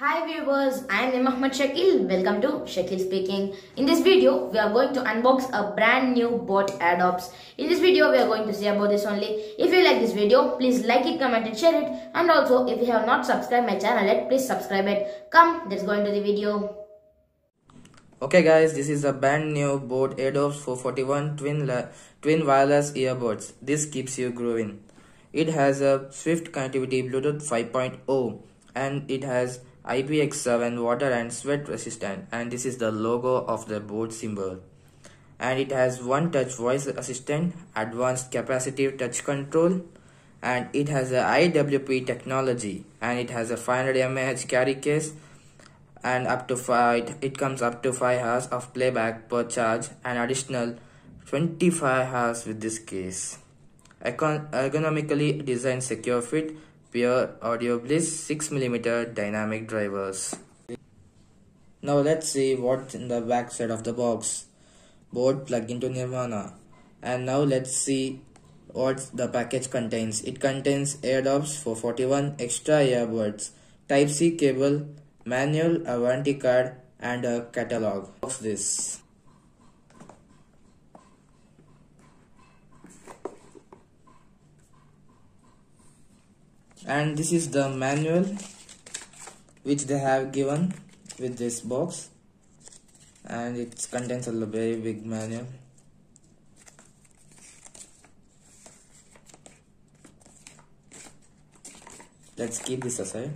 Hi viewers, I am Mohammed Shakkeel. Welcome to Shakkeel speaking. In this video, we are going to unbox a brand new bot Airdopes. In this video, we are going to see about this only. If you like this video, please like it, comment and share it. And also, if you have not subscribed my channel yet, please subscribe it. Come, let's go into the video. Okay guys, this is a brand new boat Airdopes 441 twin wireless earbuds. This keeps you grooving. It has a swift connectivity Bluetooth 5.0 and it has IPX7 water and sweat resistant, and this is the logo of the boat symbol. And it has one touch voice assistant, advanced capacitive touch control, and it has a IWP technology, and it has a 500 mAh carry case, and it comes up to 5 hours of playback per charge and additional 25 hours with this case. Ergonomically designed secure fit, pure audio bliss, 6mm dynamic drivers. Now let's see what's in the back side of the box. Board plug into Nirvana. And now let's see what the package contains. It contains Airdopes 441 extra earbuds, Type-C cable, manual, a warranty card, and a catalog. What's this? And this is the manual which they have given with this box, and it contains a very big manual. Let's keep this aside,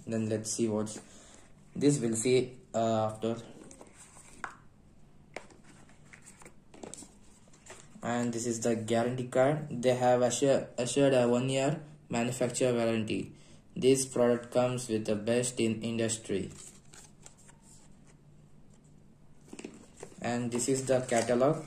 then let's see what's this. We'll see after. And this is the guarantee card. They have assured a 1-year manufacturer warranty. This product comes with the best in industry. And this is the catalog.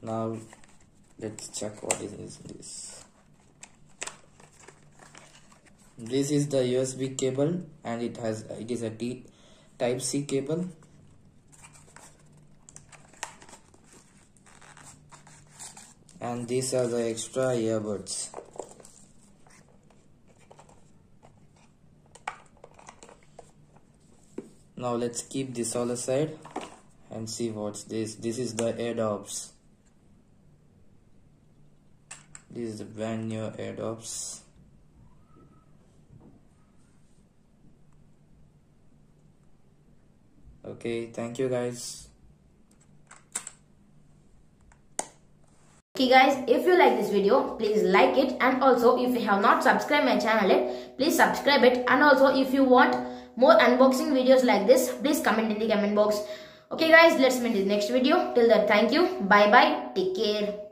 Now let's check what is this. This is the USB cable, and it is a Type-C cable. And these are the extra earbuds. Now let's keep this all aside and see what's this. This is the Airdopes. This is the brand new Airdopes. Okay, thank you guys. Okay guys, if you like this video, please like it, and also if you have not subscribed my channel yet, please subscribe it. And also if you want more unboxing videos like this, please comment in the comment box. Okay guys, let's meet in the next video. Till then, thank you, bye bye, take care.